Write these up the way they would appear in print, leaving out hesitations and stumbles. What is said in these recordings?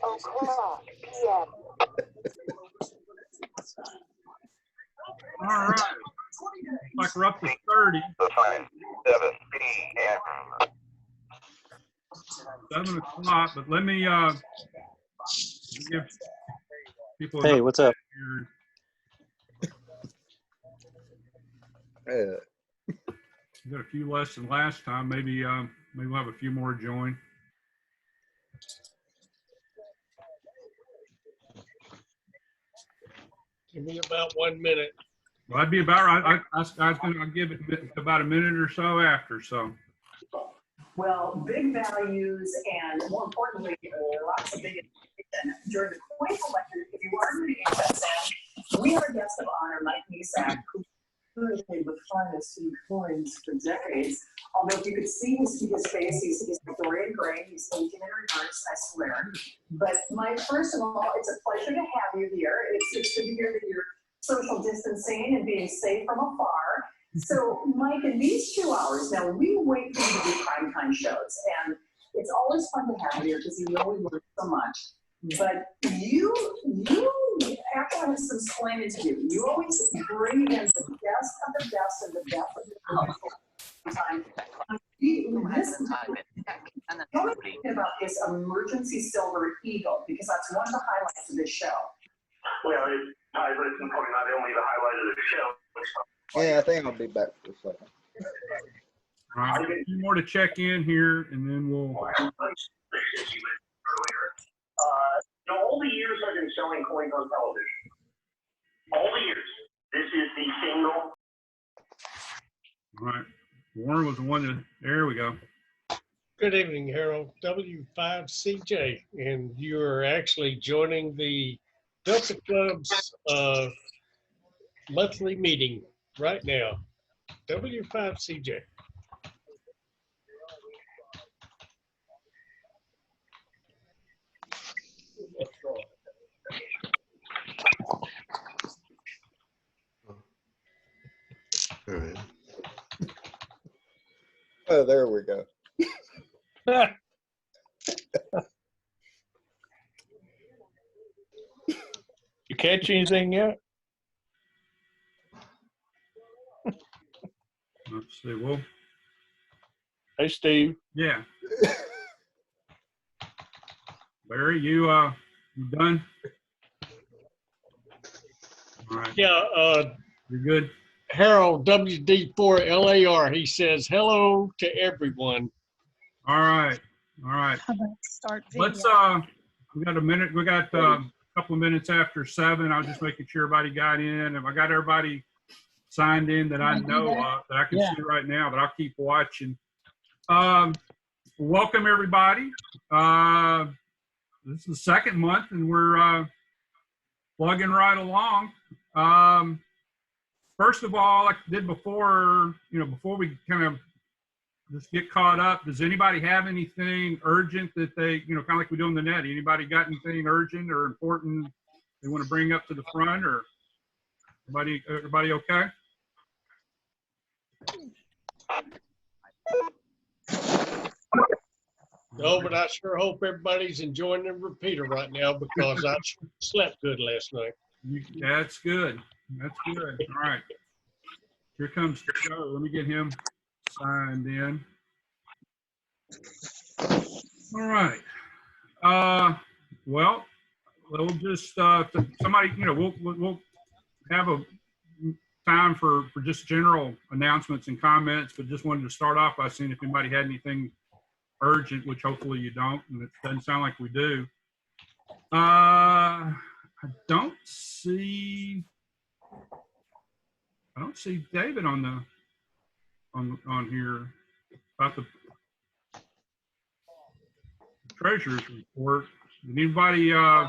O'clock p.m. All right. Like we're up to 30. 7 p.m. 7 o'clock, but let me give people. Hey, what's up? We got a few less than last time. Maybe we'll have a few more join. Give me about 1 minute. Well, that'd be about right. I was going to give it about a minute or so after. So. Well, big values and more importantly, lots of big information. During the coin collection, if you are new to HSN, we are guests of honor Mike Misak, who played with finest coins for decades. Although if you could see his face, he's Victorian gray, he's aging in reverse, I swear. But Mike, first of all, it's a pleasure to have you here. It's good to hear that you're social distancing and being safe from afar. So, Mike, in these 2 hours, now we wait for you to do primetime shows, and it's always fun to have you here because you know we learn so much. But you after having some explaining to do, you always bring in the best of the best and the best of the time. Tell me about this emergency silver eagle, because that's one of the highlights of this show. Well, it's probably not only the highlight of the show. Yeah, I think I'll be back for a second. All right, a few more to check in here, and then we'll. All the years I've been selling coins on television, all the years, this is the single. All right, Warren was the one that. There we go. Good evening, Harold. W5CJ, and you are actually joining the Delta Club's monthly meeting right now. W5CJ. All right. Oh, there we go. You catch anything yet? Let's see. Well. Hey, Steve. Yeah. Barry, you done? All right. Yeah. You're good. Harold WD4LAR. He says hello to everyone. All right. All right. How about start video? Let's we got a minute. We got a couple of minutes after 7. I was just making sure everybody got in. If I got everybody signed in that I know that I can see right now, but I'll keep watching. Welcome everybody. This is the second month, and we're plugging right along. First of all, like I did before, before we kind of just get caught up, does anybody have anything urgent that they, kind of like we do on the net? Anybody got anything urgent or important they want to bring up to the front, or everybody okay? No, but I sure hope everybody's enjoying the repeater right now because I slept good last night. That's good. That's good. All right. Here comes Joe. Let me get him signed in. All right. Well, we'll just somebody, we'll have a time for just general announcements and comments, but just wanted to start off by seeing if anybody had anything urgent, which hopefully you don't, and it doesn't sound like we do. I don't see David on here about the treasurer's report. Did anybody have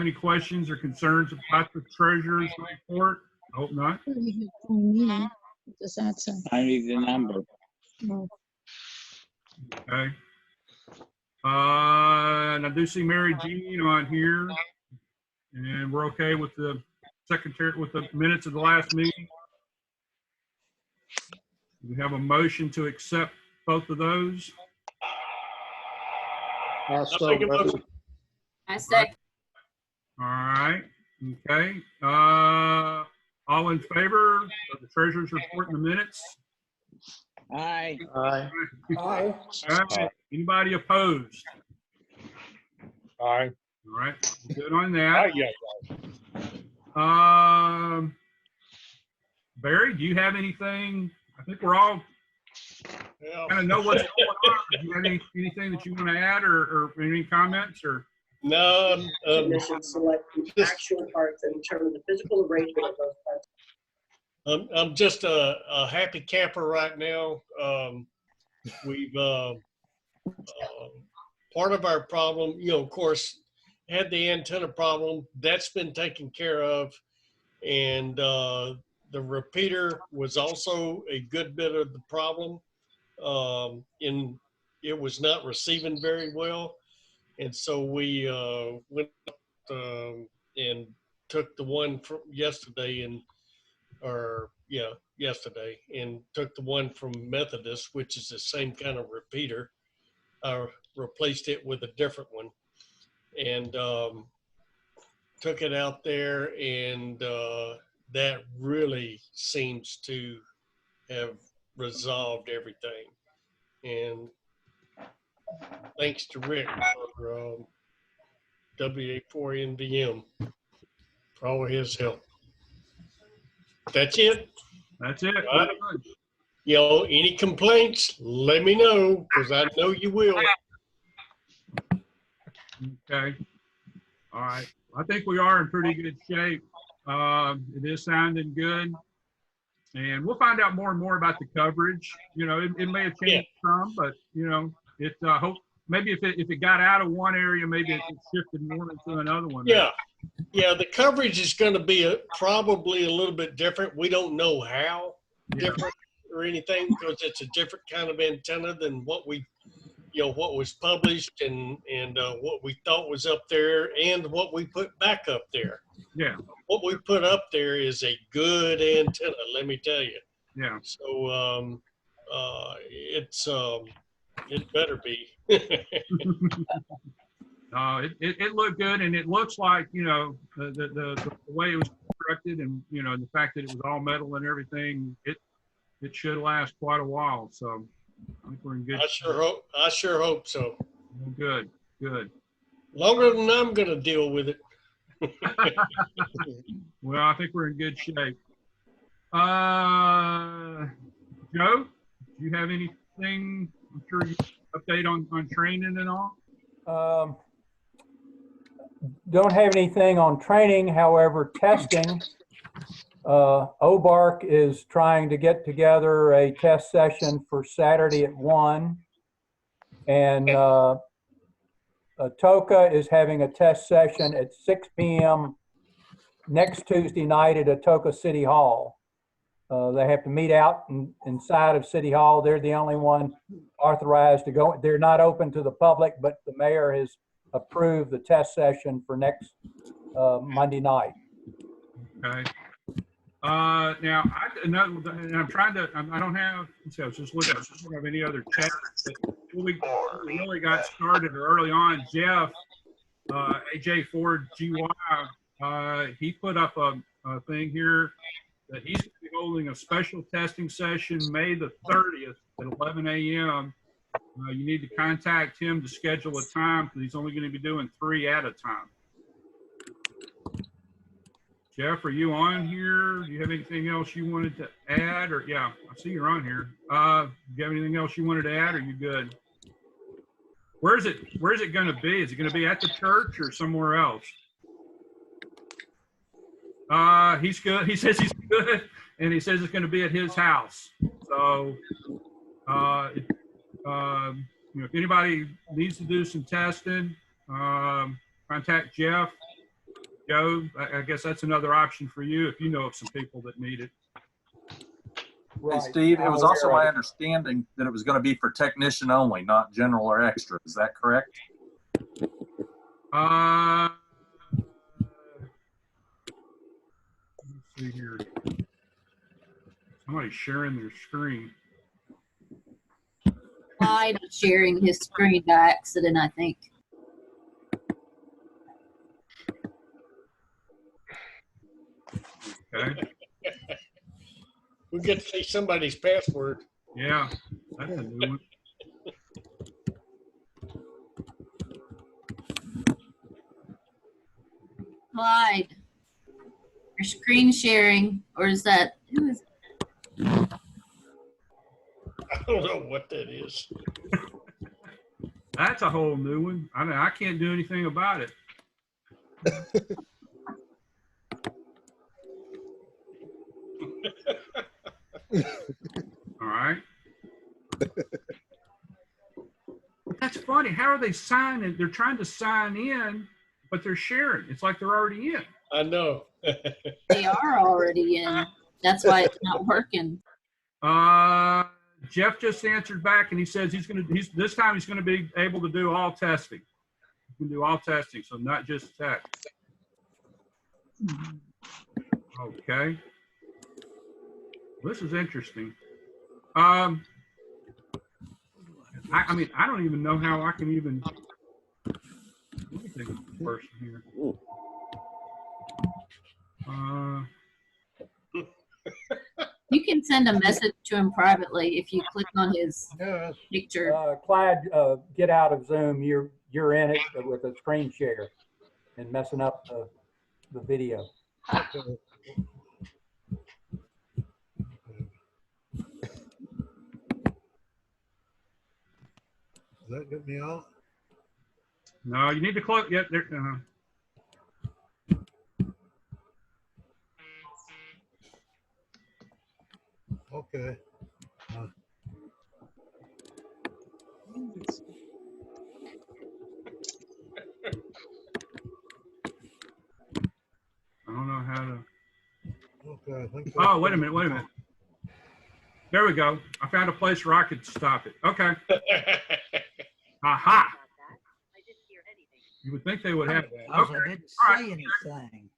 any questions or concerns about the treasurer's report? I hope not. I need the number. Okay. And I do see Mary Jean on here. And we're okay with the secretary, with the minutes of the last meeting. We have a motion to accept both of those. Also, I'll make a motion. I say, All right, okay. All in favor of the treasurer's report in the minutes? Aye. aye. Aye. All right. Anybody opposed? All right. All right, good on Aye, that. yeah. Barry, do you have anything? I think we're all Yeah. kind of know what's going on. Do you have anything that you want to add or any comments or? No, Commission select the actual parts and determine the physical arrangement of those parts. I'm just a happy camper right now. We've part of our problem, of course, had the antenna problem. That's been taken care of, and the repeater was also a good bit of the problem. In it was not receiving very well, and so we went and took the one from yesterday yesterday, and took the one from Methodist, which is the same kind of repeater. Replaced it with a different one, and took it out there, and that really seems to have resolved everything. And thanks to Rick for WA4NVM for all his help. That's it. That's it. Right. Any complaints, let me know, because I know you will. Okay. All right. I think we are in pretty good shape. It is sounding good. And we'll find out more and more about the coverage. It may have changed some, but it hope maybe if it got out of one area, maybe it shifted more into another one. Yeah. The coverage is going to be probably a little bit different. We don't know how different or anything, because it's a different kind of antenna than what what was published and what we thought was up there and what we put back up there. Yeah. What we put up there is a good antenna, let me tell you. Yeah. So it better be. It looked good, and it looks like the way it was constructed, and the fact that it was all metal and everything, it should last quite a while. So I think we're in good. I sure hope so. Good. Longer than I'm gonna deal with it. Well, I think we're in good shape. Joe, do you have anything? I'm sure you update on training and all. Don't have anything on training, however, testing. OBARC is trying to get together a test session for Saturday at 1. And TOCA is having a test session at 6 p.m. next Tuesday night at Atoka City Hall. They have to meet out inside of City Hall. They're the only one authorized to go. They're not open to the public, but the mayor has approved the test session for next Monday night. Okay. Now, I'm trying to, I don't have, I was just looking, I don't have any other chats. When we really got started early on, Jeff, AJ Ford GY, he put up a thing here that he's going to be holding a special testing session May the 30th at 11 a.m. You need to contact him to schedule a time, because he's only going to be doing 3 at a time. Jeff, are you on here? Do you have anything else you wanted to add? Or yeah, I see you're on here. Do you have anything else you wanted to add? Or are you good? Where is it going to be? Is it going to be at the church or somewhere else? He's good. He says he's good, and he says it's going to be at his house. So, if anybody needs to do some testing, contact Jeff. Joe, I guess that's another option for you if you know of some people that need it. Right. Steve, it was I'm also aware of my it. understanding that it was going to be for technician only, not general or extra. Is that correct? Uh, let's see here. Somebody's sharing their screen. Clyde was sharing his screen by accident, I think. Okay. We get to see somebody's password. Yeah, that's a new one. Clyde, your screen sharing, or is that, who is, I don't know what that is. That's a whole new one. I mean, I can't do anything about it. All right. That's funny. How are they signing? They're trying to sign in, but they're sharing. It's like they're already in. I know. they are already in. That's why it's not working. Jeff just answered back, and he says this time he's gonna be able to do all testing. He can do all testing, so not just tech. Okay. This is interesting. I mean, I don't even know how I can even. Let me think of the person here. You can send a message to him privately if you click on his Yes. picture. Clyde, get out of Zoom. You're in it with a screen share and messing up the video. Okay. Does that get me out? No, you need to close. Yeah, there. Okay. I don't know how to. Okay. I think Oh, wait a minute. Wait a minute. There we go. I found a place where I could stop it. Okay. Aha. You would think they would have that. Okay. I didn't All right. say anything.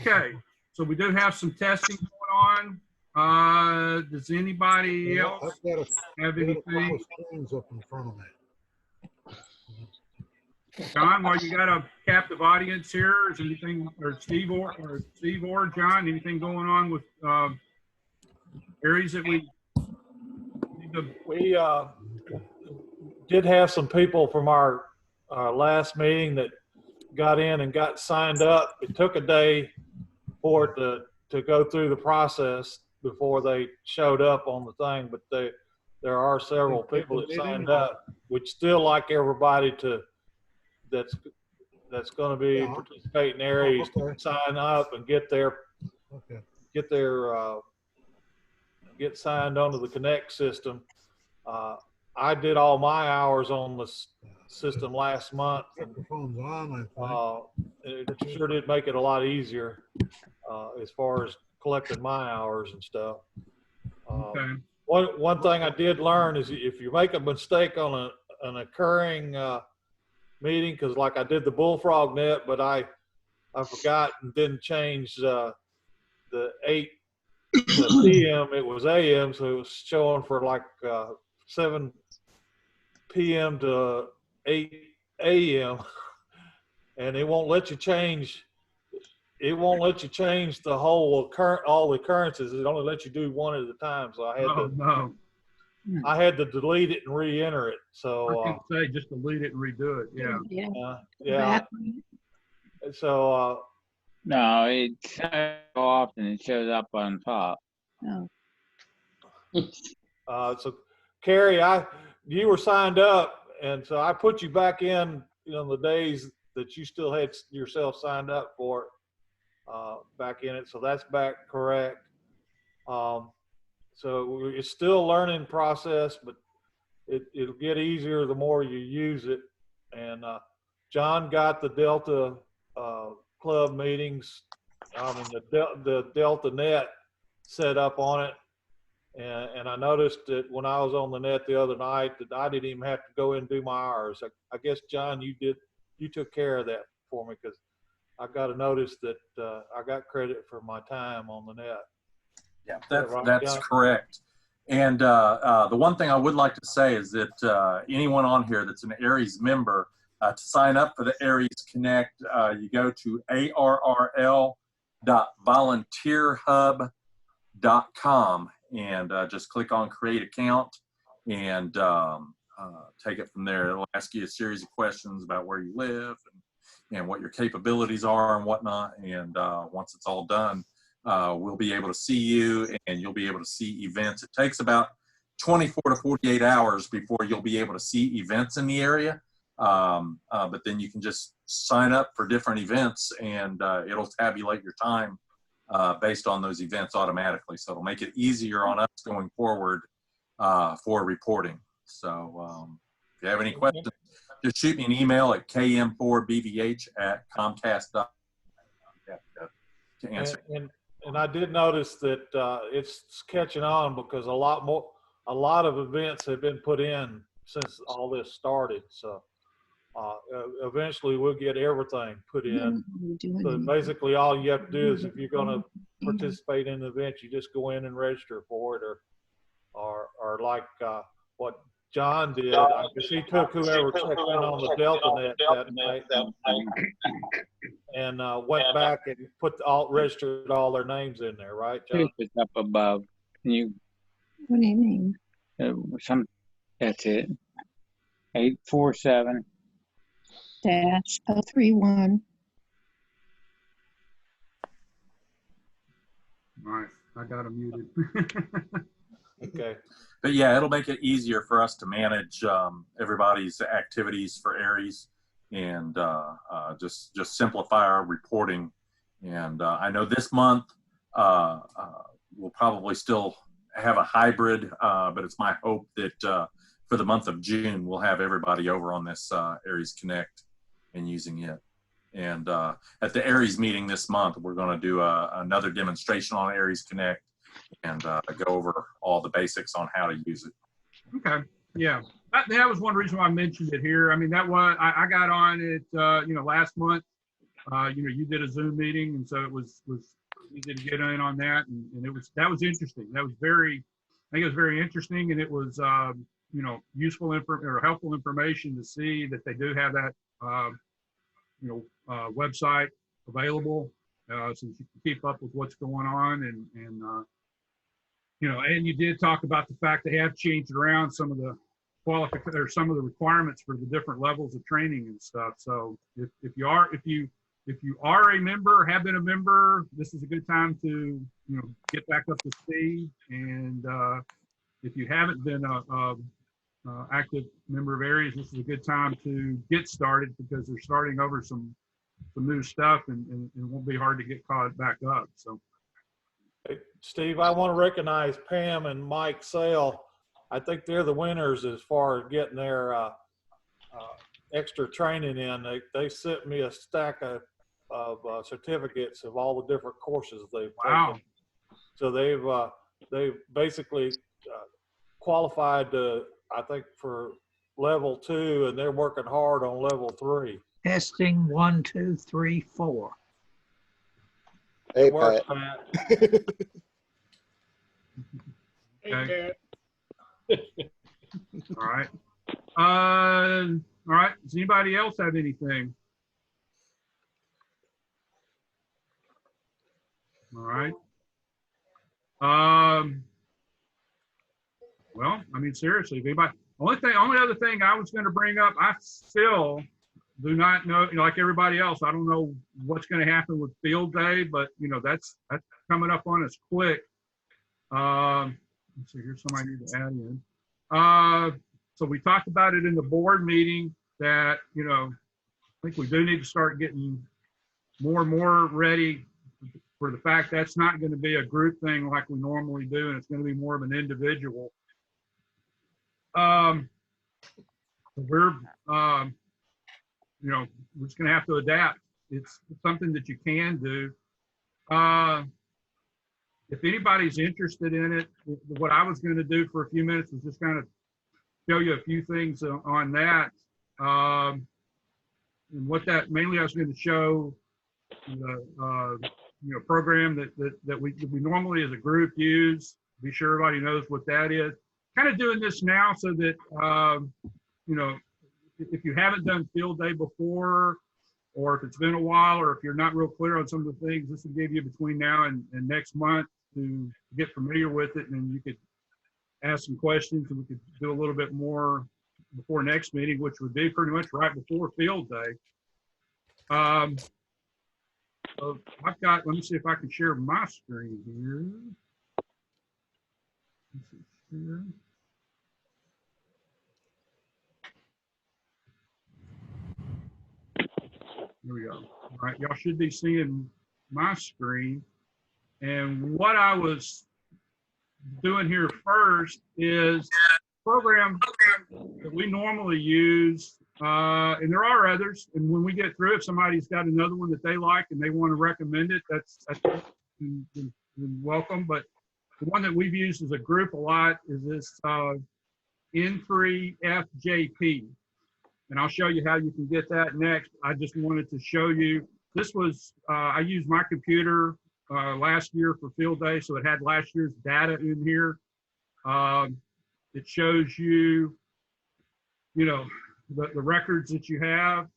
Okay. So we do have some testing going on. Does anybody else I've got have a couple anything? of screens up in front of me. John, while you got a captive audience here, is anything, or Steve or John, anything going on with areas that we need to? We did have some people from our last meeting that got in and got signed up. It took a day for it to go through the process before they showed up on the thing, but there are several people that signed up. We'd still like everybody that's going to be participating areas to sign up and get signed onto the Connect system. I did all my hours on the system last month. Microphone's on, I think. It sure did make it a lot easier as far as collecting my hours and stuff. Okay. One thing I did learn is if you make a mistake on an occurring meeting, because like I did the Bullfrog Net, but I forgot and didn't change the 8 p.m. It was a.m., so it was showing for like 7 p.m. to 8 a.m. and it won't let you change. It won't let you change the whole all the occurrences. It only lets you do one at a time. So I had to delete it and re-enter it. So I can say just delete it and redo it. Yeah. Yeah. So no, it's so often it shows up on top. Oh. So Carrie, you were signed up, and so I put you back in, the days that you still had yourself signed up for back in it. So that's back correct. So it's still a learning process, but it'll get easier the more you use it. And John got the Delta Club meetings, the Delta Net set up on it. And I noticed that when I was on the net the other night that I didn't even have to go in and do my hours. I guess, John, you took care of that for me, because I got to notice that I got credit for my time on the net. Yeah, Right, that's John? correct. And the one thing I would like to say is that anyone on here that's an Aries member, to sign up for the Aries Connect, you go to arrl.volunteerhub.com and just click on create account and take it from there. It'll ask you a series of questions about where you live and what your capabilities are and whatnot. And once it's all done, we'll be able to see you and you'll be able to see events. It takes about 24 to 48 hours before you'll be able to see events in the area. But then you can just sign up for different events and it'll tabulate your time based on those events automatically. So it'll make it easier on us going forward for reporting. So if you have any questions, just shoot me an email at km4bvh@comcast.com to answer. And I did notice that it's catching on, because a lot of events have been put in since all this started. So eventually we'll get everything put in. So basically all you have to do is, if you're going to participate in an event, you just go in and register for it, or like what John did. I guess he took whoever checked in on the DeltaNet that night and went back and registered all their names in there, right, John? It's up above. What do you mean? That's it. 847-031. All right, I got him muted. Okay. But yeah, it'll make it easier for us to manage everybody's activities for Aries and just simplify our reporting. And I know this month we'll probably still have a hybrid, but it's my hope that for the month of June, we'll have everybody over on this Aries Connect and using it. And at the Aries meeting this month, we're going to do another demonstration on Aries Connect and go over all the basics on how to use it. Okay, yeah. That was one reason why I mentioned it here. I mean, that was, I got on it, last month. You did a Zoom meeting, and so it was easy to get in on that, and that was interesting. That was I think it was very interesting, and it was useful or helpful information to see that they do have that website available, so that you can keep up with what's going on, and you did talk about the fact they have changed around some of the some of the requirements for the different levels of training and stuff. So if you are a member or have been a member, this is a good time to get back up to speed. And if you haven't been a active member of Aries, this is a good time to get started, because they're starting over some new stuff, and it won't be hard to get caught back up. So. Hey, Steve, I want to recognize Pam and Mike Sale. I think they're the winners as far as getting their extra training in. They sent me a stack of certificates of all the different courses they've taken. So they've basically qualified to, I think, for level 2, and they're working hard on level 3. Testing 1, 2, 3, 4. Hey, Works, Pat. Okay. All right. All right. Does anybody else have anything? All right. Well, I mean, seriously, if anybody, only other thing I was going to bring up, I still do not know, like everybody else, I don't know what's going to happen with field day, but that's coming up on us quick. Let's see, here's somebody I need to add in. So we talked about it in the board meeting that, I think we do need to start getting more and more ready for the fact that's not going to be a group thing like we normally do, and it's going to be more of an individual. We're just going to have to adapt. It's something that you can do. if anybody's interested in it, what I was going to do for a few minutes was just kind of show you a few things on that. And what that mainly I was going to show the program that we normally as a group use. Be sure everybody knows what that is. Kind of doing this now so that if you haven't done field day before, or if it's been a while, or if you're not real clear on some of the things, this will give you between now and next month to get familiar with it, and then you could ask some questions, and we could do a little bit more before next meeting, which would be pretty much right before field day. So let me see if I can share my screen here. Here we go. All right, y'all should be seeing my screen. And what I was doing here first is program that we normally use, and there are others. And when we get through, if somebody's got another one that they like and they want to recommend it, that's welcome. But the one that we've used as a group a lot is this N3FJP. And I'll show you how you can get that next. I just wanted to show you, this was, I used my computer last year for field day, so it had last year's data in here. It shows you, the records that you have.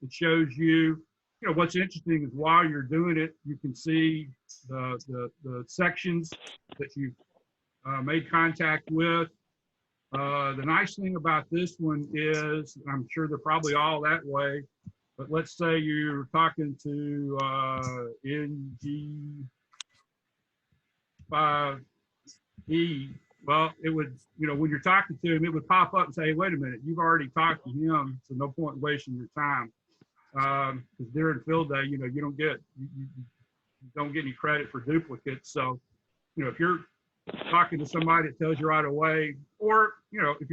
It shows you, what's interesting is while you're doing it, you can see the sections that you've made contact with. The nice thing about this one is, I'm sure they're probably all that way, but let's say you're talking to NG5E. Well, it would, when you're talking to him, it would pop up and say, hey, wait a minute, you've already talked to him, so no point in wasting your time. Because during field day, you don't get any credit for duplicates. So, if you're talking to somebody that tells you right away, or if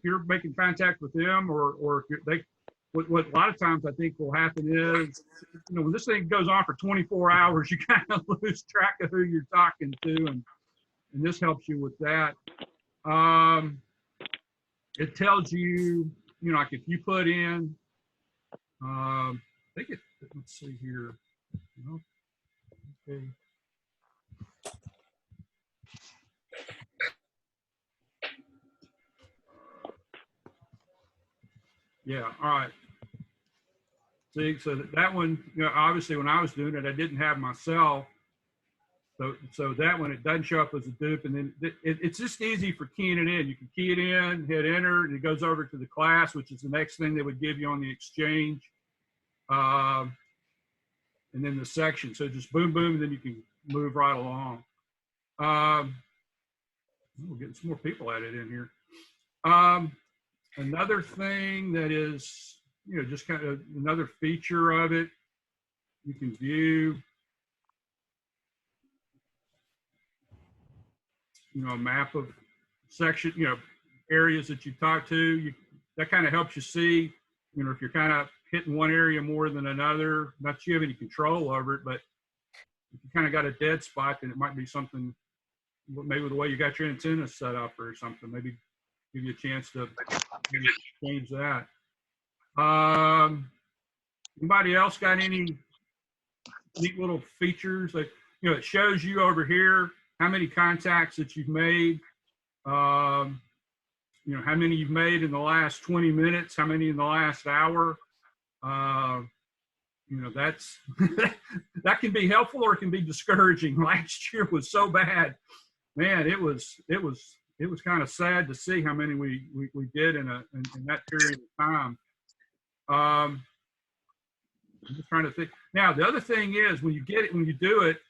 you're making contact with them, or if what a lot of times I think will happen is, when this thing goes on for 24 hours, you kind of lose track of who you're talking to, and this helps you with that. It tells you, like if you put in, I think it, let's see here. Okay. Yeah, all right. See, so that one, obviously when I was doing it, I didn't have my cell. So that one, it doesn't show up as a dupe, and then it's just easy for keying it in. You can key it in, hit enter, and it goes over to the class, which is the next thing they would give you on the exchange. And then the section. So just boom, boom, and then you can move right along. We're getting some more people added in here. Another thing that is, just kind of another feature of it, you can view, a map of section, areas that you talk to. That kind of helps you see, if you're kind of hitting one area more than another. Not that you have any control over it, but if you kind of got a dead spot, then it might be something, maybe the way you got your antenna set up or something, maybe give you a chance to maybe change that. Anybody else got any neat little features? Like, it shows you over here how many contacts that you've made, how many you've made in the last 20 minutes, how many in the last hour. That's that can be helpful or it can be discouraging. Last year was so bad, man. It was kind of sad to see how many we did in that period of time. I'm just trying to think. Now, the other thing is when you do it,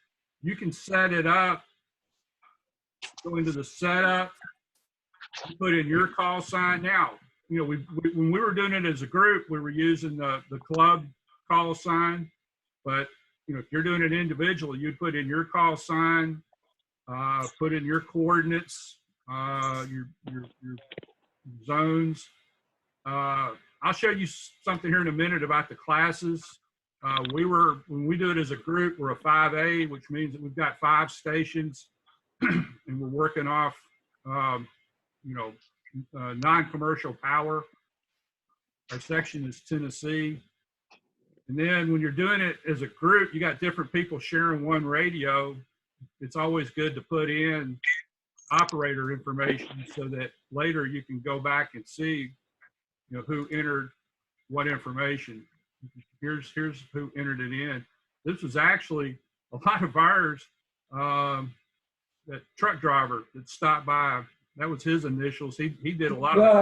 you can set it up, go into the setup, put in your call sign. Now, when we were doing it as a group, we were using the club call sign, but if you're doing it individually, you'd put in your call sign, put in your coordinates, your zones. I'll show you something here in a minute about the classes. when we do it as a group, we're a 5A, which means that we've got 5 stations and we're working off, non-commercial power. Our section is Tennessee. And then when you're doing it as a group, you got different people sharing one radio. It's always good to put in operator information so that later you can go back and see, who entered what information. Here's who entered it in. This was actually a lot of ours. That truck driver that stopped by, that was his initials. He did a lot of. No,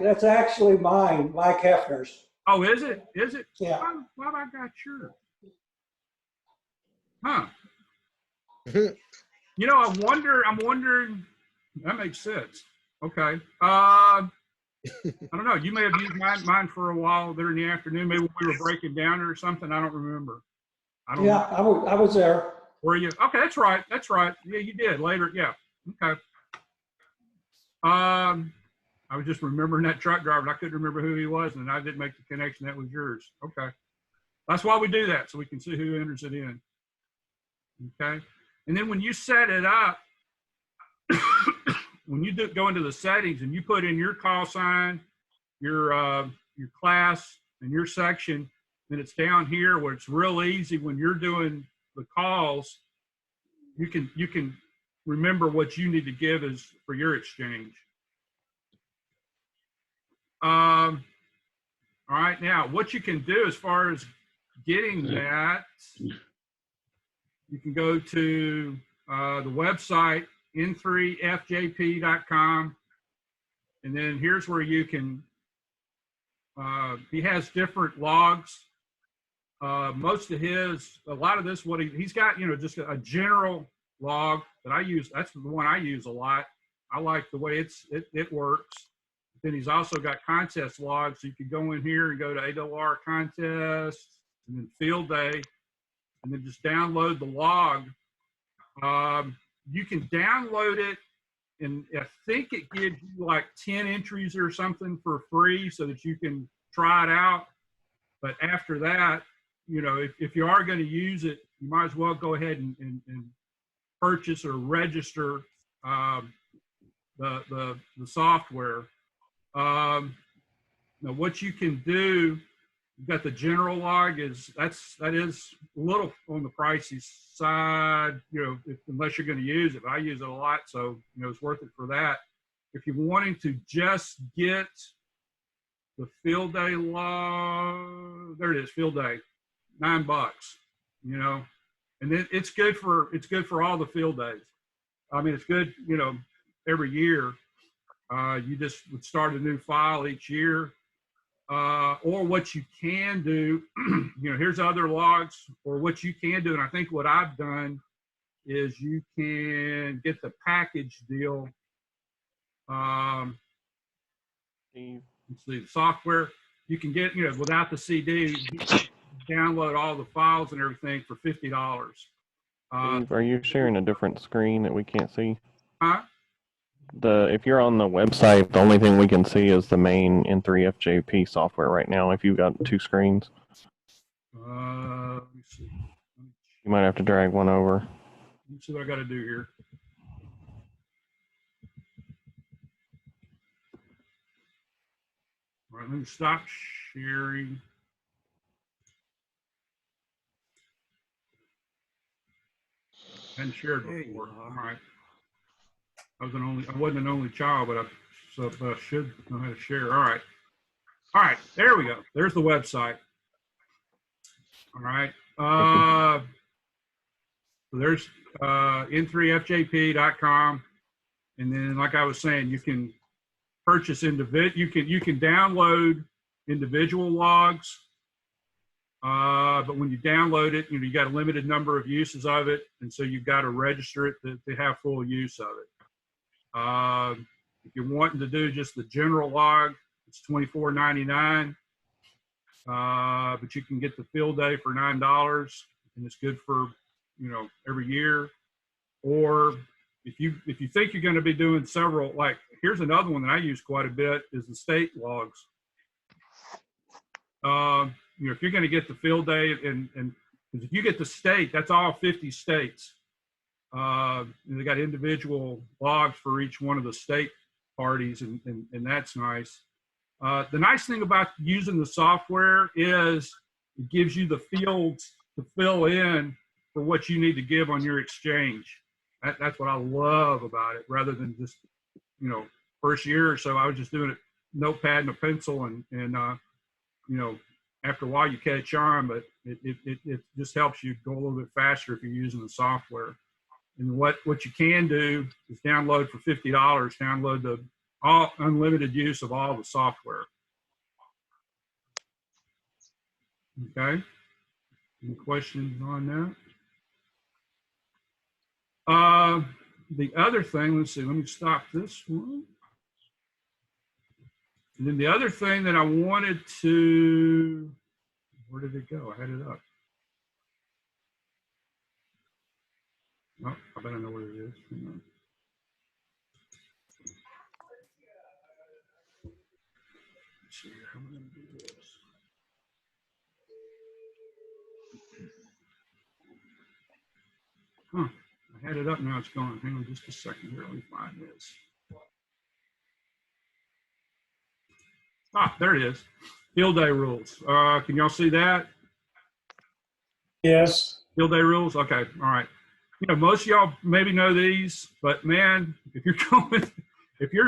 that's actually mine, Mike Hefner's. Oh, is it? Is it? Yeah. Why have I got yours? Huh. I'm wondering, that makes sense. Okay. I don't know. You may have used mine for a while there in the afternoon. Maybe we were breaking down or something. I don't remember. I was there. Were you? Okay, that's right. That's right. Yeah, you did later. Yeah. Okay. I was just remembering that truck driver. I couldn't remember who he was, and I didn't make the connection. That was yours. Okay. That's why we do that, so we can see who enters it in. Okay. And then when you set it up, when you go into the settings and you put in your call sign, your class, and your section, then it's down here where it's real easy when you're doing the calls. You can remember what you need to give is for your exchange. All right, now what you can do as far as getting that, you can go to the website n3fjp.com, and then here's where you can. He has different logs. Most of a lot of this, what he's got, just a general log that I use. That's the one I use a lot. I like the way it works. Then he's also got contest logs. So you can go in here and go to AWR contest and then field day, and then just download the log. You can download it, and I think it gives you like 10 entries or something for free so that you can try it out. But after that, if you are going to use it, you might as well go ahead and purchase or register the software. Now what you can do, you've got the general log, that is a little on the pricey side, unless you're going to use it. But I use it a lot, so it's worth it for that. If you're wanting to just get the field day log, there it is, field day, $9, and then it's good for all the field days. I mean, it's good, every year. You just would start a new file each year. Or what you can do, here's other logs, or what you can do, and I think what I've done is you can get the package deal. Let's see, the software you can get, without the CD, you can download all the files and everything for $50. Are you sharing a different screen that we can't see? Huh? If you're on the website, the only thing we can see is the main N3FJP software right now. If you've got 2 screens, let me see. You might have to drag one over. Let's see what I got to do here. All right, let me stop sharing. I hadn't shared before. All right. I wasn't an only child, but I should know how to share. All right. All right. There we go. There's the website. All right. So there's n3fjp.com. And then, like I was saying, you can purchase you can download individual logs. But when you download it, you got a limited number of uses of it. And so you've got to register it to have full use of it. If you're wanting to do just the general log, it's $24.99. But you can get the field day for $9, and it's good for every year. Or if you think you're going to be doing several, like here's another one that I use quite a bit is the state logs. if you're going to get the field day, and if you get the state, that's all 50 states. And they got individual logs for each one of the state parties, and that's nice. The nice thing about using the software is it gives you the fields to fill in for what you need to give on your exchange. That's what I love about it, rather than just, first year or so, I was just doing it notepad and a pencil, and after a while you catch on, but it just helps you go a little bit faster if you're using the software. And what you can do is download for $50, download the unlimited use of all the software. Okay. Any questions on that? The other thing, let's see, let me stop this one. And then the other thing that I wanted to, where did it go? I had it up. Oh, I better know where it is. Hang on. Let's see how I'm going to do this. Huh. I had it up, now it's gone. Hang on just a second here. Let me find this. Ah, there it is. Field day rules. Can y'all see that? Yes. Field day rules? Okay. All right. Most of y'all maybe know these, but man, if you're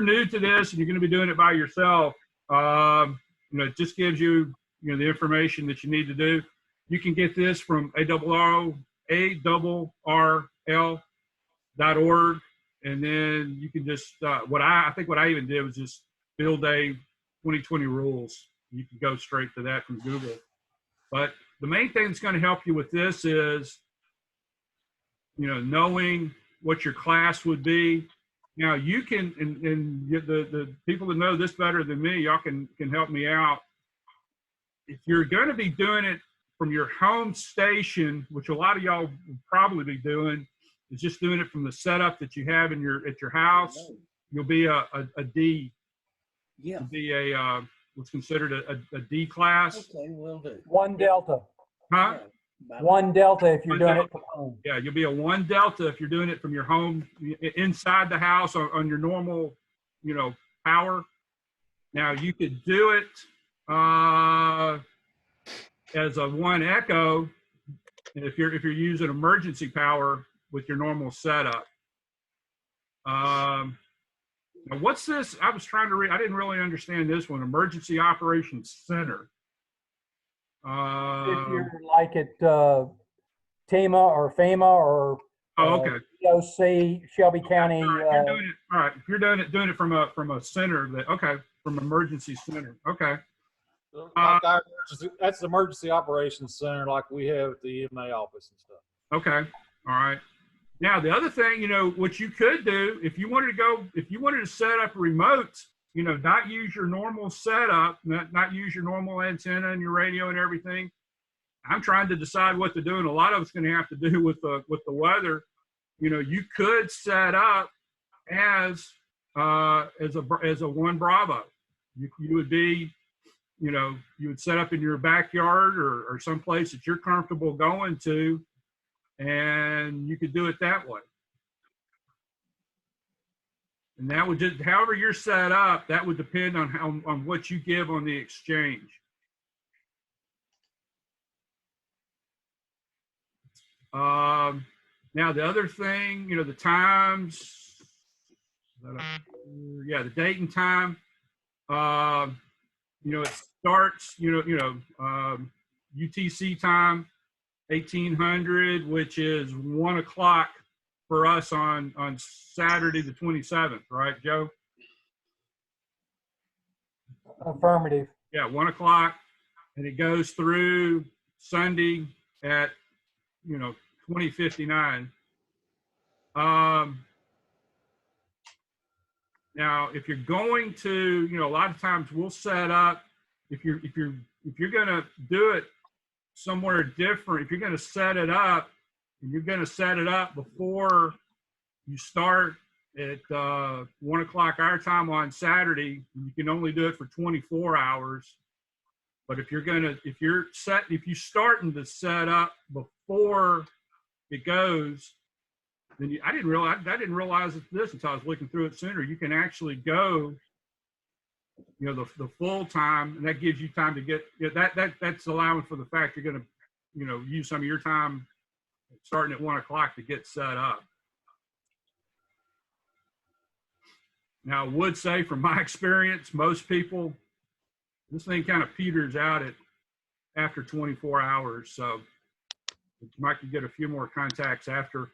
new to this and you're going to be doing it by yourself, it just gives you, the information that you need to do. You can get this from ARRL.org, and then you can just, what I even did was just field day 2020 rules. You can go straight to that from Google. But the main thing that's going to help you with this is, knowing what your class would be. Now you can, and the people that know this better than me, y'all can help me out. If you're going to be doing it from your home station, which a lot of y'all will probably be doing, is just doing it from the setup that you have at your house. You'll be a D. Yeah. You'll be what's considered a D class. Okay, will do. 1 Delta. Huh? 1 Delta if you're doing it from home. Yeah, you'll be a 1 Delta if you're doing it from your home inside the house on your normal, power. Now you could do it as a 1 Echo if you're using emergency power with your normal setup. Now what's this? I was trying to read. I didn't really understand this one. Emergency Operations Center. If you're like at TEMA or FEMA or DOC, Shelby County. If you're doing it from a center, from emergency center. Okay. Like that's the emergency operations center, like we have at the EMA office and stuff. Okay. All right. Now the other thing, what you could do if you wanted to set up remote, not use your normal setup, not use your normal antenna and your radio and everything. I'm trying to decide what to do, and a lot of it's going to have to do with the weather. You could set up as a 1 Bravo. You would be, you would set up in your backyard or someplace that you're comfortable going to, and you could do it that way. And that would just, however you're set up, that would depend on what you give on the exchange. Now the other thing, the times, the date and time. It starts, UTC time, 1800, which is 1 o'clock for us on Saturday the 27th, right, Joe? Affirmative. Yeah, 1 o'clock, and it goes through Sunday at 20:59. Now, if you're going to, a lot of times we'll set up, if you're going to do it somewhere different, if you're going to set it up, and you're going to set it up before you start at 1 o'clock our time on Saturday, you can only do it for 24 hours. But if you're starting to set up before it goes, then I didn't realize this until I was looking through it sooner. You can actually go, the full time, and that gives you time to get that's allowing for the fact you're going to, use some of your time starting at 1 o'clock to get set up. Now, I would say from my experience, most people, this thing kind of peters out after 24 hours. So you might get a few more contacts after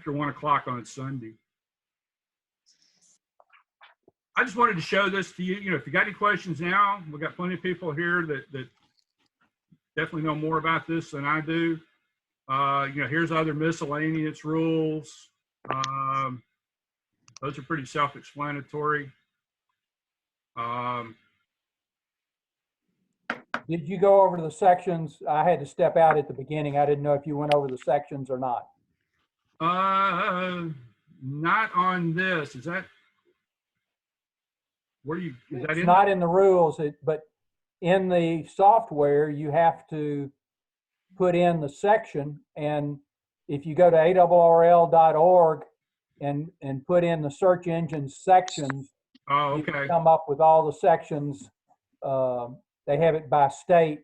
1 o'clock on Sunday. I just wanted to show this to you. If you got any questions now, we've got plenty of people here that definitely know more about this than I do. Here's other miscellaneous rules. Those are pretty self-explanatory. Did you go over the sections? I had to step out at the beginning. I didn't know if you went over the sections or not. Not on this. Is that It's not in the rules, but in the software, you have to put in the section. And if you go to ARRL.org and put in the search engine sections, you can come up with all the sections. They have it by state,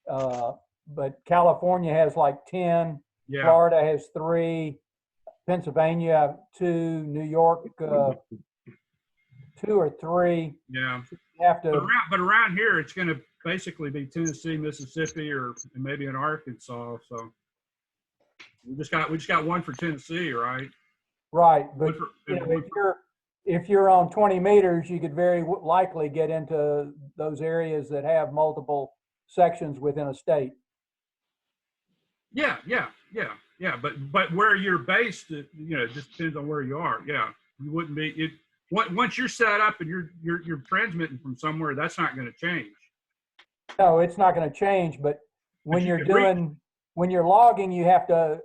but California has like 10, Florida has 3, Pennsylvania 2, New York 2 or 3. Yeah. You have to. But around here, it's going to basically be Tennessee, Mississippi, or maybe in Arkansas. So we just got one for Tennessee, right? Right, but if you're on 20 meters, you could very likely get into those areas that have multiple sections within a state. Yeah. But where you're based, it just depends on where you are. Yeah, you wouldn't be once you're set up and you're transmitting from somewhere, that's not going to change. No, it's not going to change. But when when you're logging, you have to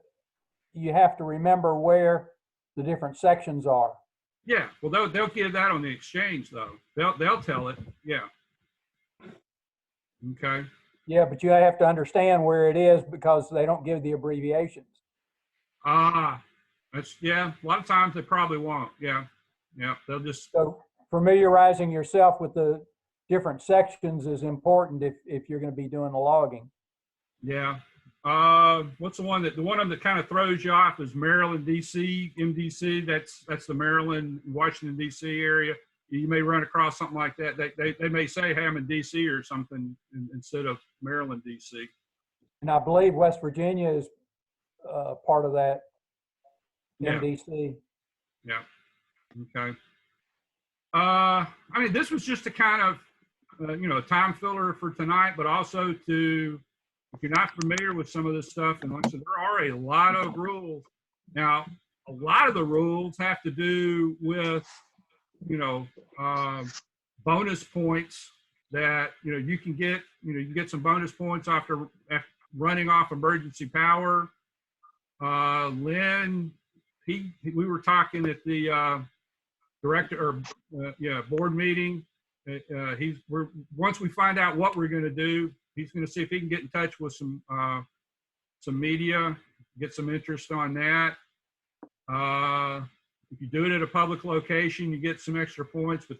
remember where the different sections are. Yeah, well, they'll give that on the exchange though. They'll tell it. Yeah. Okay. Yeah, but you have to understand where it is because they don't give the abbreviations. That's a lot of times they probably won't. Yeah, they'll just. So familiarizing yourself with the different sections is important if you're going to be doing the logging. Yeah. What's the one that kind of throws you off is Maryland, DC, MDC. That's the Maryland, Washington, DC area. You may run across something like that. They may say, hey, I'm in DC or something instead of Maryland, DC. And I believe West Virginia is part of that. Yeah. MDC. Yeah. Okay. I mean, this was just a kind of, a time filler for tonight, but also to, if you're not familiar with some of this stuff, and like I said, there are a lot of rules. Now, a lot of the rules have to do with, bonus points that, you can get, you get some bonus points after running off emergency power. Lynn, we were talking at the board meeting. Once we find out what we're going to do, he's going to see if he can get in touch with some media, get some interest on that. If you do it at a public location, you get some extra points. But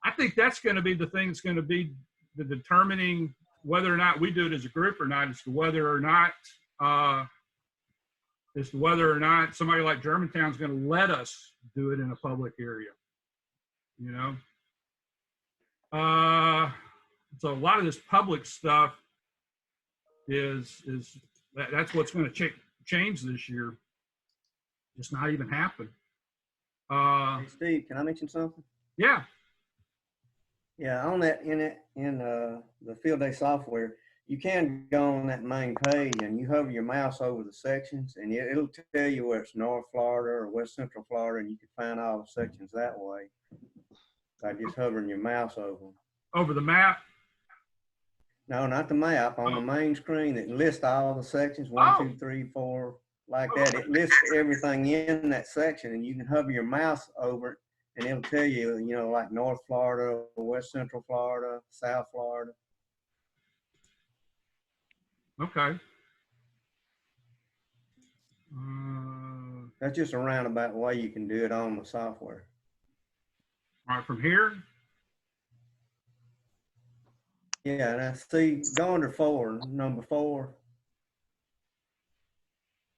I think that's going to be the thing that's going to be the determining whether or not we do it as a group or not, as to whether or not somebody like Germantown is going to let us do it in a public area. So a lot of this public stuff that's what's going to change this year. Just not even happen. Hey Steve, can I mention something? Yeah. Yeah, on that in the field day software, you can go on that main page and you hover your mouse over the sections and it'll tell you where it's North Florida or West Central Florida, and you can find all the sections that way by just hovering your mouse over them. Over the map? No, not the map. On the main screen, it lists all the sections, 1, 2, 3, 4, like that. It lists everything in that section, and you can hover your mouse over it, and it'll tell you, you know, like North Florida, West Central Florida, South Florida. Okay. That's just a roundabout way you can do it on the software. All right, from here. Yeah, and I see, go under 4, number 4.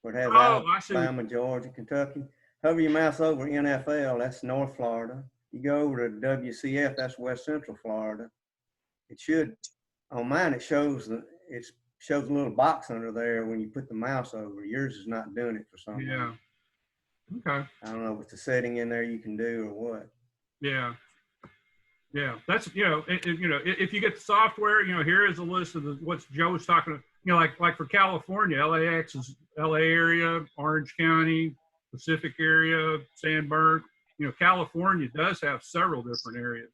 Where it has I see. Alabama, Georgia, Kentucky. Hover your mouse over NFL, that's North Florida. You go over to WCF, that's West Central Florida. It should, on mine, it shows a little box under there when you put the mouse over. Yours is not doing it for some reason. Yeah. Okay. I don't know if it's a setting in there you can do or what. Yeah. Yeah. That's, if you get the software, here is a list of what Joe was talking about, like for California, LAX is LA area, Orange County, Pacific area, Sandburg. California does have several different areas.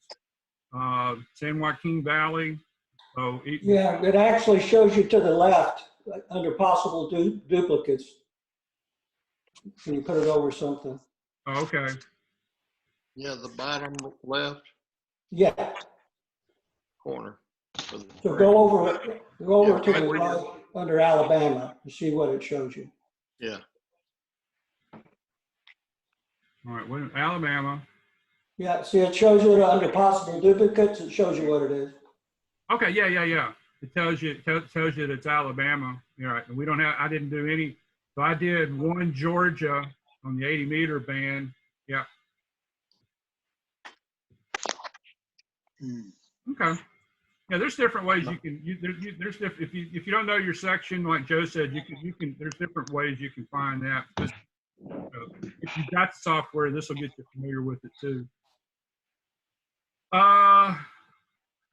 San Joaquin Valley. So Yeah, it actually shows you to the left under possible duplicates. When you put it over something. Oh, okay. Yeah, the bottom left Yeah. corner. So go over to the right under Alabama to see what it shows you. Yeah. All right, what, Alabama. Yeah, see, it shows you under possible duplicates. It shows you what it is. Okay, yeah. It tells you that it's Alabama. All right, and we don't have. I didn't do any. So I did one Georgia on the 80-meter band. Yeah. Okay. Yeah, there's different ways you can. There's different. If you don't know your section, like Joe said, you can. There's different ways you can find that. Just, if you've got the software, this will get you familiar with it too.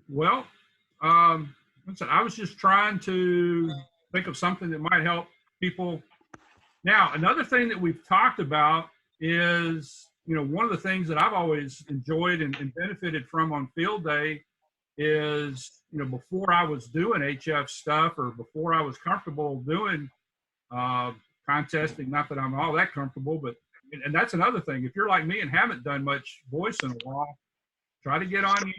Well, I was just trying to think of something that might help people. Now, another thing that we've talked about is, one of the things that I've always enjoyed and benefited from on field day is, before I was doing HF stuff or before I was comfortable doing contesting, not that I'm all that comfortable, but, and that's another thing. If you're like me and haven't done much voice in a while, try to get on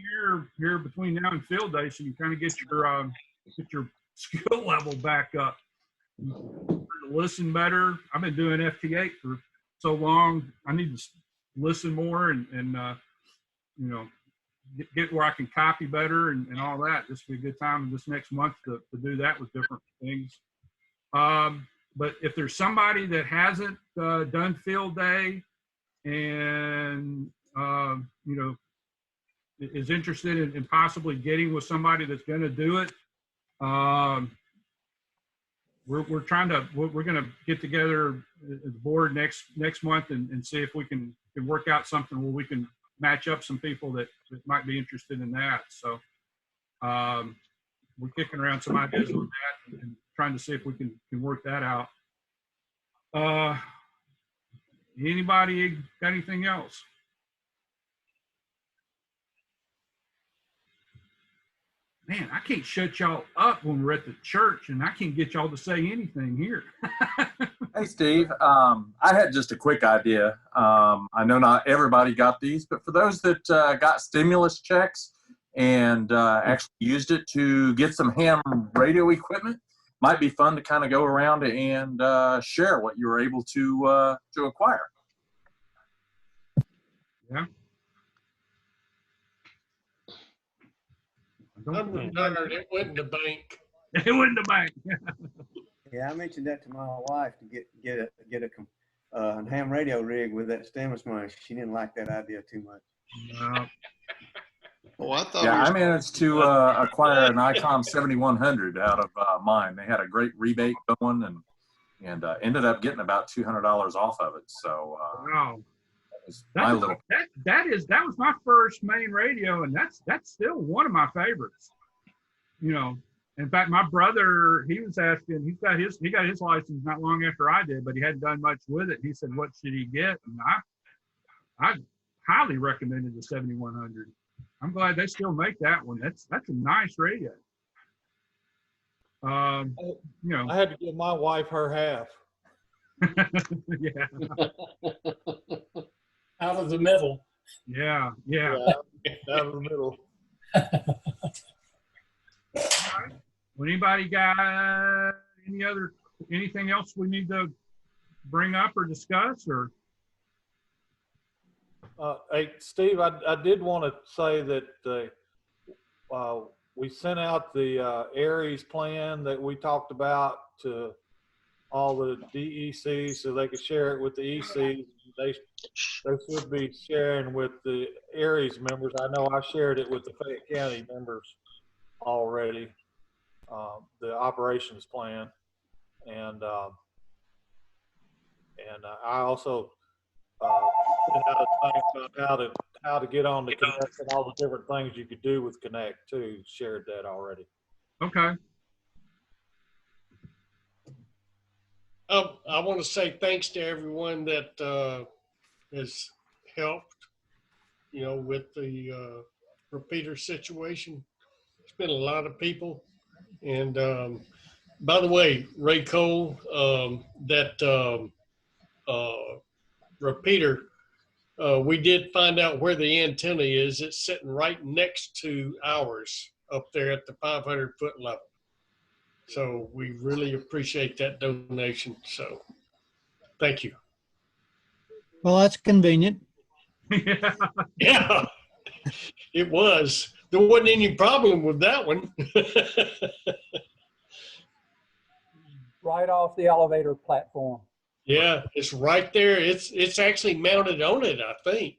here between now and field day so you kind of get your skill level back up. Listen better. I've been doing FT8 for so long. I need to listen more and get where I can copy better and all that. This will be a good time this next month to do that with different things. But if there's somebody that hasn't done field day and is interested in possibly getting with somebody that's going to do it, we're going to get together as a board next month and see if we can work out something where we can match up some people that might be interested in that. So we're kicking around some ideas on that and trying to see if we can work that out. Anybody got anything else? Man, I can't shut y'all up when we're at the church, and I can't get y'all to say anything here. Hey, Steve, I had just a quick idea. I know not everybody got these, but for those that got stimulus checks and actually used it to get some ham radio equipment, might be fun to kind of go around and share what you were able to acquire. Yeah. I'm retired. It went in the bank. It went in the bank. Yeah, I mentioned that to my wife to get a ham radio rig with that stimulus money. She didn't like that idea too much. Oh, I thought. Yeah, I managed to acquire an ICOM 7100 out of mine. They had a great rebate going and ended up getting about $200 off of it. So wow. That was my first main radio, and that's still one of my favorites. In fact, my brother, he was asking, he got his license not long after I did, but he hadn't done much with it. He said, what should he get? And I highly recommended the 7100. I'm glad they still make that one. That's a nice radio. I had to give my wife her half. Yeah. Out of the middle. Yeah, yeah. Down the middle. Well, anybody got anything else we need to bring up or discuss, or? Hey, Steve, I did want to say that we sent out the Aries plan that we talked about to all the DECs so they could share it with the ECs. They should be sharing with the Aries members. I know I shared it with the Fayette County members already, the operations plan. And I also sent out a thing about how to get on the Connect and all the different things you could do with Connect too. Shared that already. Okay. I want to say thanks to everyone that has helped, with the repeater situation. It's been a lot of people. And by the way, Ray Cole, that repeater, we did find out where the antenna is. It's sitting right next to ours up there at the 500-foot level. So we really appreciate that donation. So thank you. Well, that's convenient. Yeah, it was. There wasn't any problem with that one. Right off the elevator platform. Yeah, it's right there. It's actually mounted on it, I think.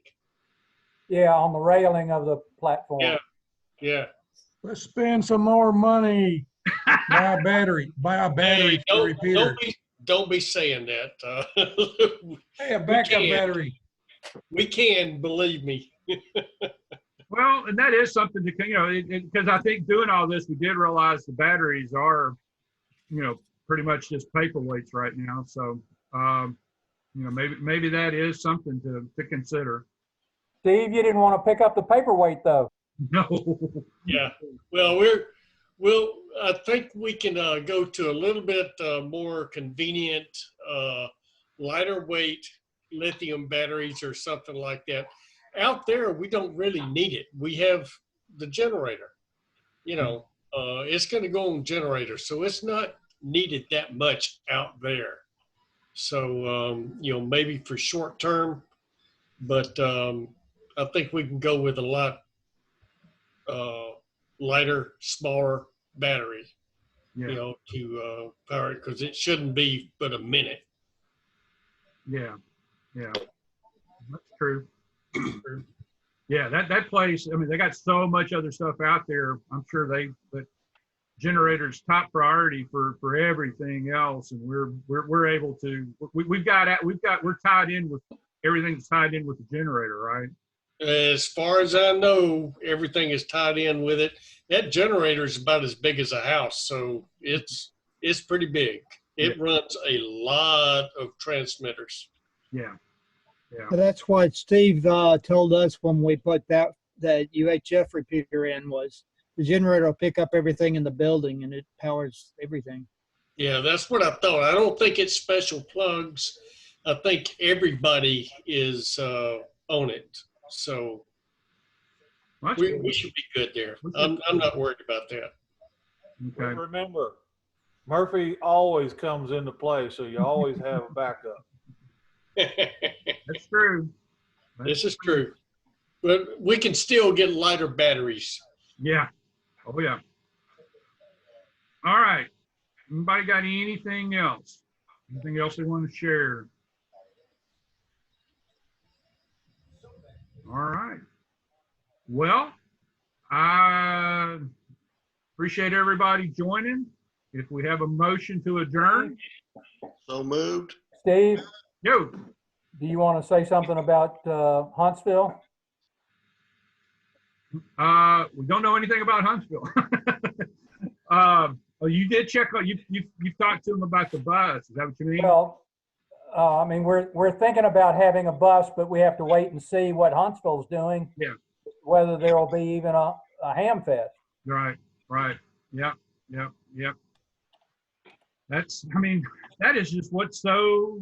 Yeah, on the railing of the platform. Yeah, yeah. Let's spend some more money. Buy a battery. Buy a battery Hey, for the repeater. don't be saying that. Hey, a backup battery. We can, believe me. Well, and that is something to, because I think doing all this, we did realize the batteries are, pretty much just paperweights right now. So, maybe that is something to consider. Steve, you didn't want to pick up the paperweight though. No. Yeah. Well, I think we can go to a little bit more convenient, lighter weight lithium batteries or something like that. Out there, we don't really need it. We have the generator. It's going to go on generator, so it's not needed that much out there. So, maybe for short term, but I think we can go with a lot lighter, smaller battery, to power it, because it shouldn't be but a minute. Yeah, that's true. Yeah, that place. I mean, they got so much other stuff out there. I'm sure but generators top priority for everything else, and we're able to. We're tied in with everything's tied in with the generator, right? As far as I know, everything is tied in with it. That generator is about as big as a house, so it's pretty big. It runs a lot of transmitters. Yeah. That's what Steve told us when we put that UHF repeater in, was the generator will pick up everything in the building and it powers everything. Yeah, that's what I thought. I don't think it's special plugs. I think everybody is on it. So we should be good there. I'm not worried about that. Okay. But remember, Murphy always comes into play, so you always have a backup. That's true. This is true. But we can still get lighter batteries. Yeah. Oh, yeah. All right. Anybody got anything else? Anything else they want to share? All right. Well, I appreciate everybody joining. If we have a motion to adjourn. So moved. Steve? Yo. Do you want to say something about Huntsville? We don't know anything about Huntsville. You did check on, you've talked to them about the bus. Is that what you mean? Well, I mean, we're thinking about having a bus, but we have to wait and see what Huntsville's doing. Yeah. Whether there will be even a ham fest. Right. Yep. That is just what's so,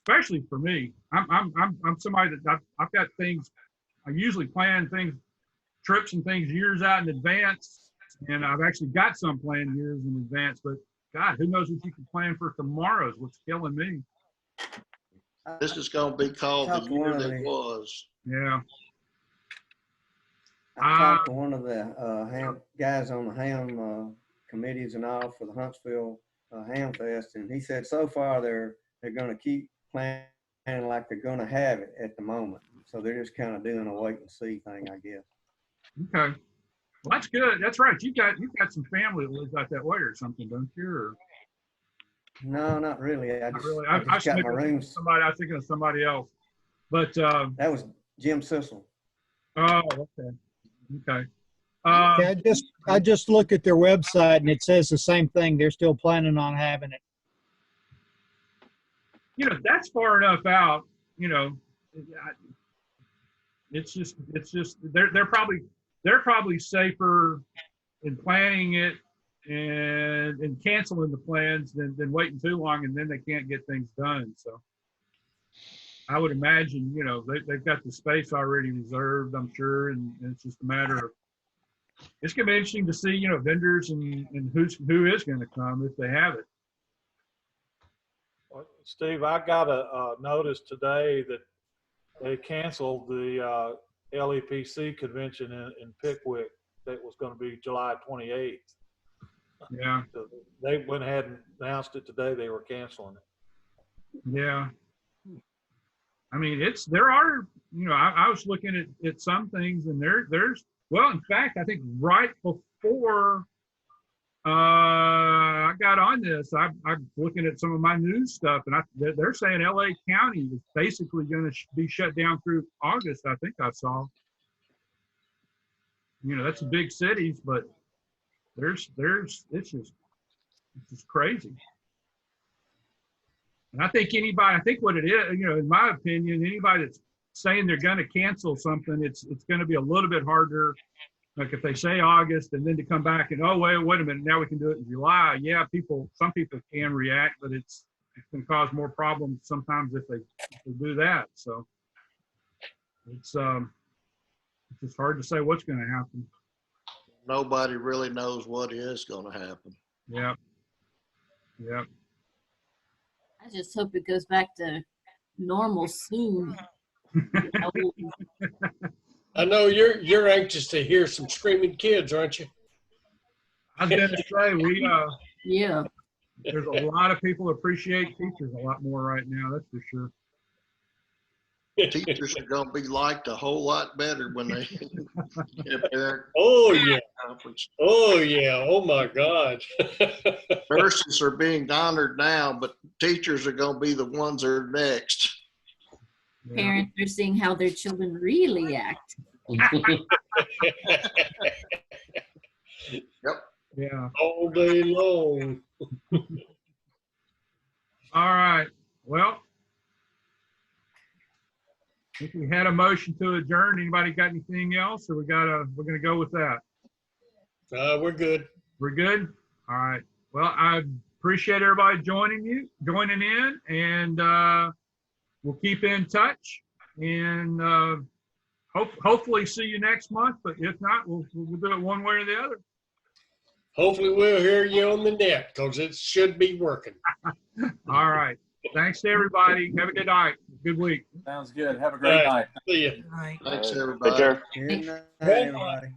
especially for me. I'm somebody that I've got things. I usually plan things, trips and things years out in advance, and I've actually got some planned years in advance. But God, who knows what you can plan for tomorrow is what's killing me. This is going to be called the year that was. Yeah. I talked to one of the guys on the ham committees and all for the Huntsville Ham Fest, and he said so far they're going to keep planning like they're going to have it at the moment. So they're just kind of doing a wait and see thing, I guess. Okay. Well, that's good. That's right. You've got some family that lives out that way or something, don't you? Or... No, not really. I just I got my rooms. I was thinking of somebody else, but that was Jim Sissel. Oh, okay. Okay. I just looked at their website and it says the same thing. They're still planning on having it. You know, that's far enough out. You know, it's just they're probably safer in planning it and canceling the plans than waiting too long and then they can't get things done. So I would imagine, you know, they've got the space already reserved, I'm sure, and it's just a matter of, it's going to be interesting to see, you know, vendors and who is going to come if they have it. Well, Steve, I got a notice today that they canceled the LEPC convention in Pickwick that was going to be July 28th. Yeah. So they went ahead and announced it today. They were canceling it. Yeah. I mean, there are, you know, I was looking at some things and there's, well, in fact, I think right before I got on this, I'm looking at some of my news stuff and they're saying LA County is basically going to be shut down through August. I think I saw, you know, that's big cities, but it's just crazy. And I think what it is, you know, in my opinion, anybody that's saying they're going to cancel something, it's going to be a little bit harder. Like if they say August and then to come back and, oh, wait a minute, now we can do it in July. Yeah, some people can react, but it can cause more problems sometimes if they do that. So it's just hard to say what's going to happen. Nobody really knows what is going to happen. Yep. Yep. I just hope it goes back to normal soon. I know you're anxious to hear some screaming kids, aren't you? I was going to say yeah. There's a lot of people appreciate teachers a lot more right now. That's for sure. Teachers are going to be liked a whole lot better when they get their conference. Oh yeah. Oh my God. Nurses are being honored now, but teachers are going to be the ones that are next. Parents are seeing how their children really act. Yep. Yeah. All day long. All right. Well, if we had a motion to adjourn, anybody got anything else, or we're going to go with that? We're good. We're good. All right. Well, I appreciate everybody joining in, and we'll keep in touch, and hopefully see you next month. But if not, we'll do it one way or the other. Hopefully we'll hear you on the net because it should be working. All right. Thanks to everybody. Have a good night. Good week. Sounds good. Have a great night. See you. Thanks, everybody. Good night, everybody.